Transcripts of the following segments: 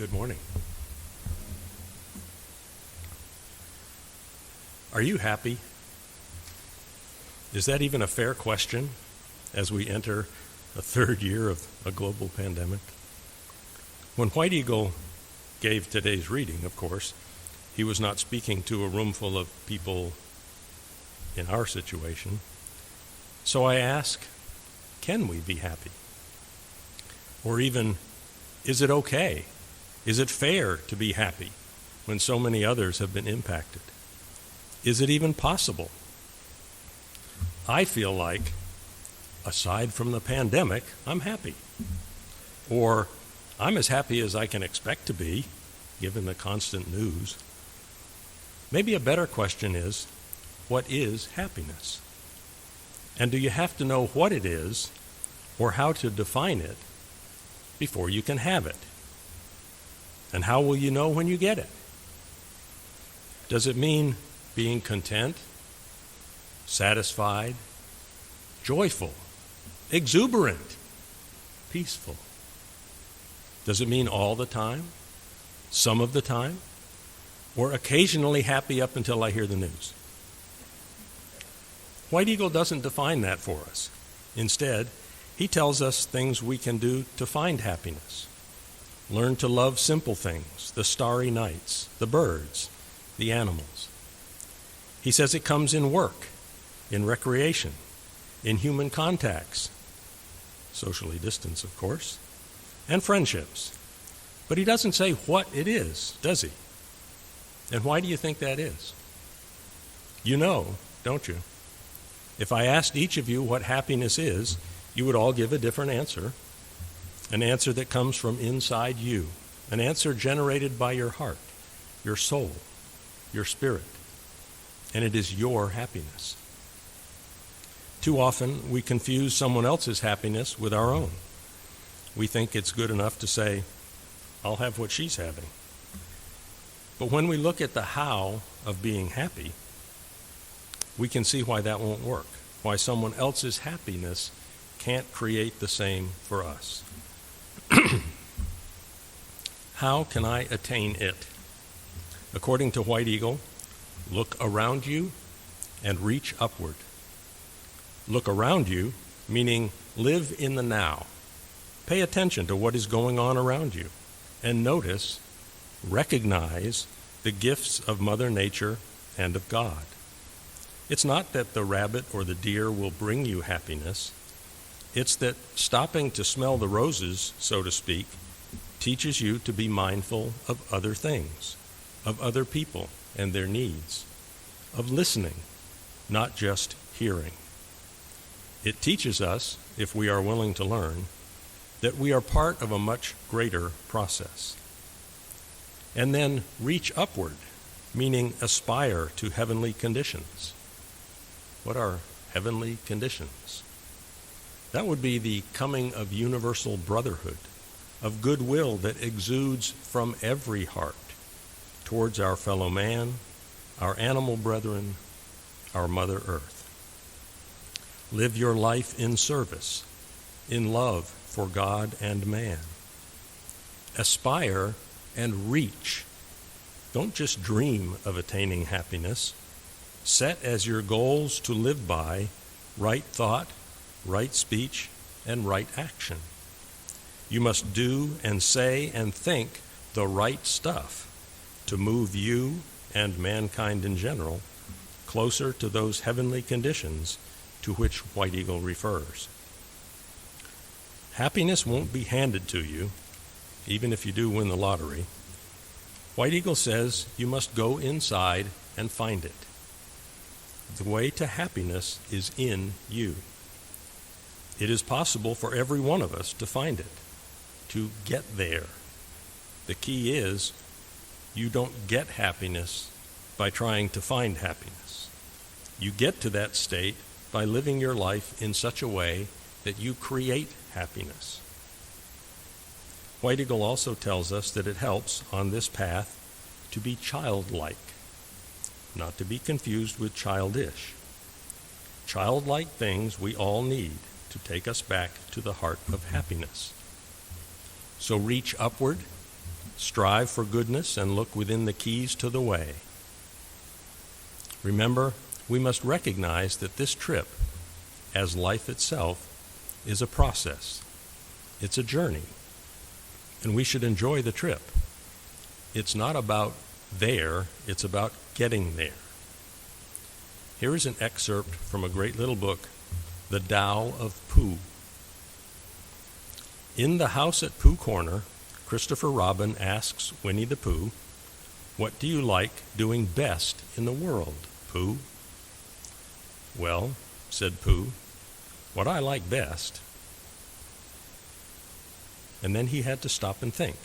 Good morning. Are you happy? Is that even a fair question as we enter a third year of a global pandemic? When White Eagle gave today's reading, of course, he was not speaking to a room full of people in our situation. So I ask, can we be happy? Or even, is it okay? Is it fair to be happy when so many others have been impacted? Is it even possible? I feel like, aside from the pandemic, I'm happy. Or I'm as happy as I can expect to be, given the constant news. Maybe a better question is, what is happiness? And do you have to know what it is or how to define it before you can have it? And how will you know when you get it? Does it mean being content, satisfied, joyful, exuberant, peaceful? Does it mean all the time, some of the time, or occasionally happy up until I hear the news? White Eagle doesn't define that for us. Instead, he tells us things we can do to find happiness. Learn to love simple things, the starry nights, the birds, the animals. He says it comes in work, in recreation, in human contacts, socially distanced, of course, and friendships. But he doesn't say what it is, does he? And why do you think that is? You know, don't you? If I asked each of you what happiness is, you would all give a different answer, an answer that comes from inside you, an answer generated by your heart, your soul, your spirit, and it is your happiness. Too often, we confuse someone else's happiness with our own. We think it's good enough to say, I'll have what she's having. But when we look at the how of being happy, we can see why that won't work, why someone else's happiness can't create the same for us. How can I attain it? According to White Eagle, look around you and reach upward. Look around you, meaning live in the now. Pay attention to what is going on around you and notice, recognize the gifts of Mother Nature and of God. It's not that the rabbit or the deer will bring you happiness. It's that stopping to smell the roses, so to speak, teaches you to be mindful of other things, of other people and their needs, of listening, not just hearing. It teaches us, if we are willing to learn, that we are part of a much greater process. And then reach upward, meaning aspire to heavenly conditions. What are heavenly conditions? That would be the coming of universal brotherhood, of goodwill that exudes from every heart towards our fellow man, our animal brethren, our Mother Earth. Live your life in service, in love for God and man. Aspire and reach. Don't just dream of attaining happiness. Set as your goals to live by right thought, right speech, and right action. You must do and say and think the right stuff to move you and mankind in general closer to those heavenly conditions to which White Eagle refers. Happiness won't be handed to you, even if you do win the lottery. White Eagle says you must go inside and find it. The way to happiness is in you. It is possible for every one of us to find it, to get there. The key is, you don't get happiness by trying to find happiness. You get to that state by living your life in such a way that you create happiness. White Eagle also tells us that it helps on this path to be childlike, not to be confused with childish. Childlike things we all need to take us back to the heart of happiness. So reach upward, Strive for goodness and look within the keys to the way. Remember, we must recognize that this trip, as life itself, is a process. It's a journey, and we should enjoy the trip. It's not about there, it's about getting there. Here is an excerpt from a great little book, The Tao of Pooh. In the house at Pooh Corner, Christopher Robin asks Winnie the Pooh, "What do you like doing best in the world, Pooh?" "Well," said Pooh, "what I like best." And then he had to stop and think.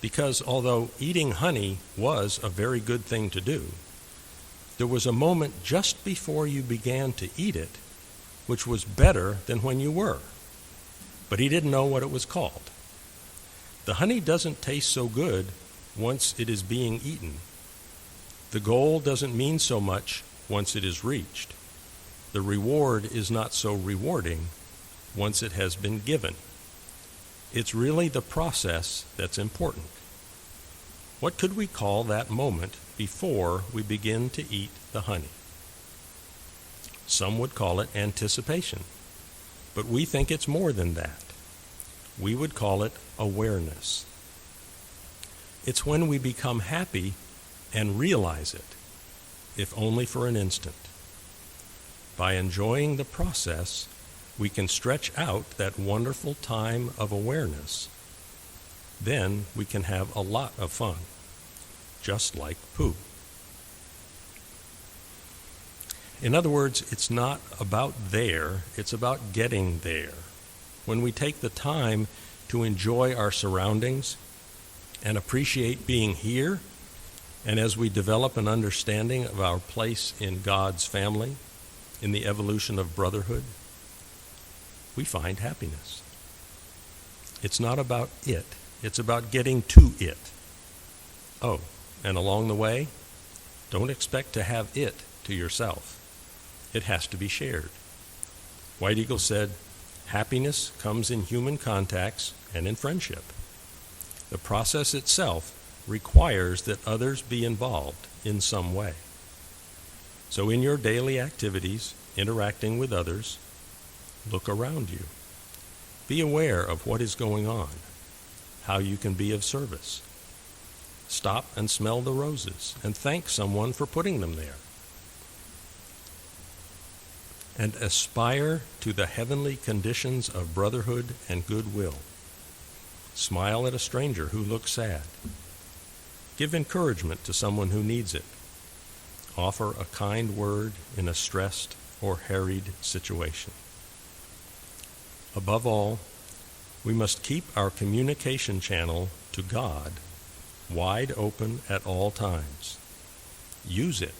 Because although eating honey was a very good thing to do, there was a moment just before you began to eat it which was better than when you were. But he didn't know what it was called. The honey doesn't taste so good once it is being eaten. The goal doesn't mean so much once it is reached. The reward is not so rewarding once it has been given. It's really the process that's important. What could we call that moment before we begin to eat the honey? Some would call it anticipation, but we think it's more than that. We would call it awareness. It's when we become happy and realize it, if only for an instant. By enjoying the process, we can stretch out that wonderful time of awareness. Then we can have a lot of fun, just like Pooh. In other words, it's not about there, it's about getting there. When we take the time to enjoy our surroundings and appreciate being here, and as we develop an understanding of our place in God's family, in the evolution of brotherhood, we find happiness. It's not about it, it's about getting to it. Oh, and along the way, don't expect to have it to yourself. It has to be shared. White Eagle said, "Happiness comes in human contacts and in friendship." The process itself requires that others be involved in some way. So in your daily activities, interacting with others, look around you. Be aware of what is going on, how you can be of service. Stop and smell the roses and thank someone for putting them there. And aspire to the heavenly conditions of brotherhood and goodwill. Smile at a stranger who looks sad. Give encouragement to someone who needs it. Offer a kind word in a stressed or harried situation. Above all, we must keep our communication channel to God wide open at all times. Use it.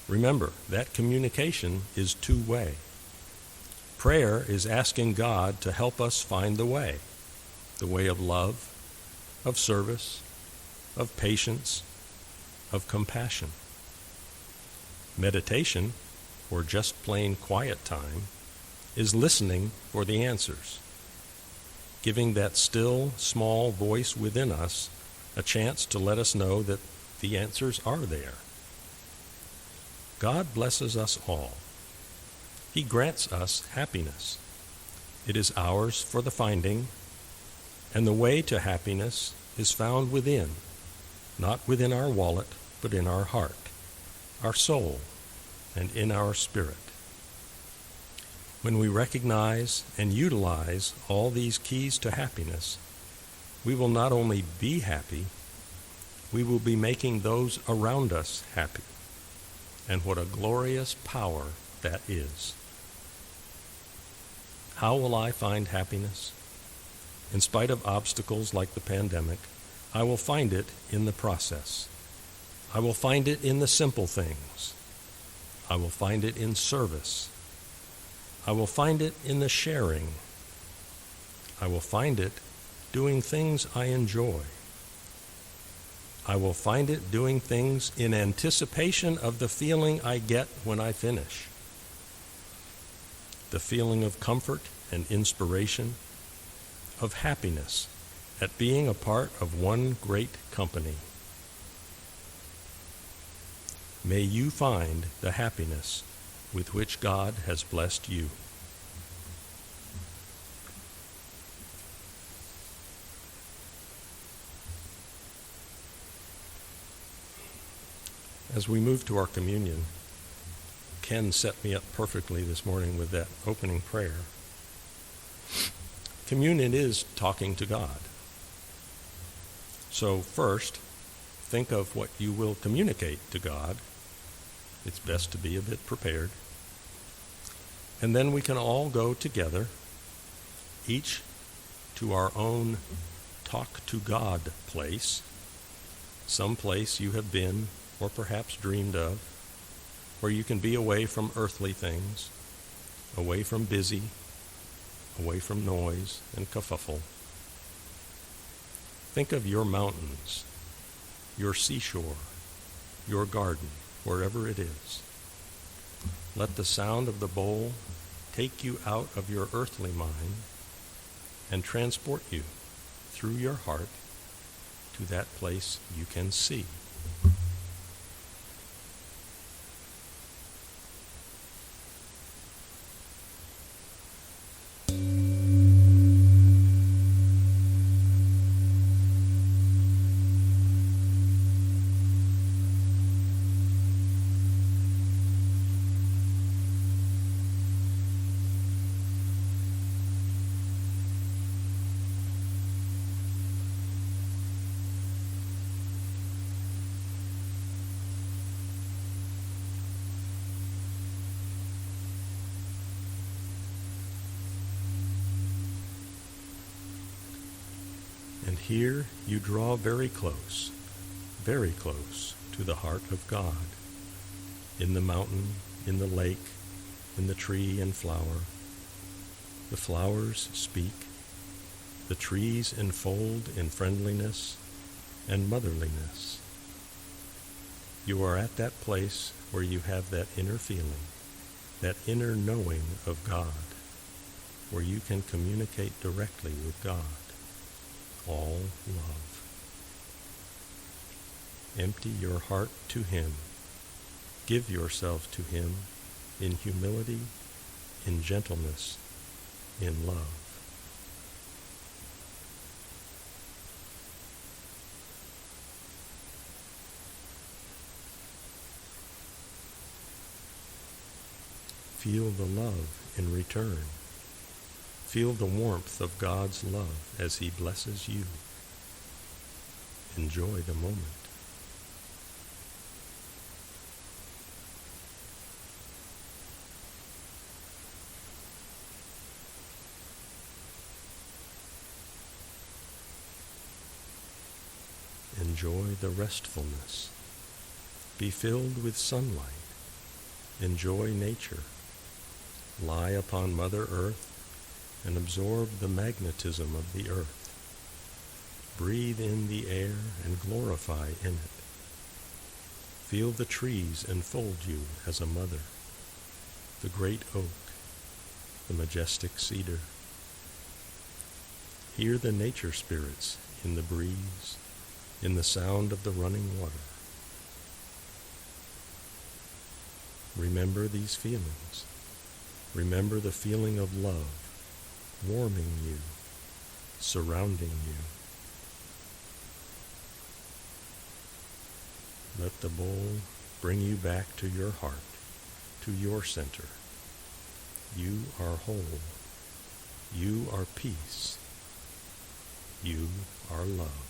Remember, that communication is two-way. Prayer is asking God to help us find the way of love, of service, of patience, of compassion. Meditation, or just plain quiet time, is listening for the answers, giving that still, small voice within us a chance to let us know that the answers are there. God blesses us all. He grants us happiness. It is ours for the finding, and the way to happiness is found within, not within our wallet, but in our heart, our soul, and in our spirit. When we recognize and utilize all these keys to happiness, we will not only be happy, we will be making those around us happy. And what a glorious power that is. How will I find happiness? In spite of obstacles like the pandemic, I will find it in the process. I will find it in the simple things. I will find it in service. I will find it in the sharing. I will find it doing things I enjoy. I will find it doing things in anticipation of the feeling I get when I finish. The feeling of comfort and inspiration, of happiness at being a part of one great company. May you find the happiness with which God has blessed you. As we move to our communion, Ken set me up perfectly this morning with that opening prayer. Communion is talking to God. So first, think of what you will communicate to God. It's best to be a bit prepared. And then we can all go together, each to our own talk to God place, some place you have been or perhaps dreamed of, where you can be away from earthly things, away from busy, away from noise and kerfuffle. Think of your mountains, your seashore, your garden, wherever it is. Let the sound of the bowl take you out of your earthly mind and transport you through your heart to that place you can see. And here you draw very close to the heart of God, in the mountain, in the lake, in the tree and flower. The flowers speak, the trees enfold in friendliness and motherliness. You are at that place where you have that inner feeling, that inner knowing of God, where you can communicate directly with God. All love. Empty your heart to Him. Give yourself to Him in humility, in gentleness, in love. Feel the love in return. Feel the warmth of God's love as He blesses you. Enjoy the moment. Enjoy the restfulness. Be filled with sunlight. Enjoy nature. Lie upon Mother Earth and absorb the magnetism of the earth. Breathe in the air and glorify in it. Feel the trees enfold you as a mother, the great oak, the majestic cedar. Hear the nature spirits in the breeze, in the sound of the running water. Remember these feelings. Remember the feeling of love warming you, surrounding you. Let the bowl bring you back to your heart, to your center. You are whole. You are peace. You are love.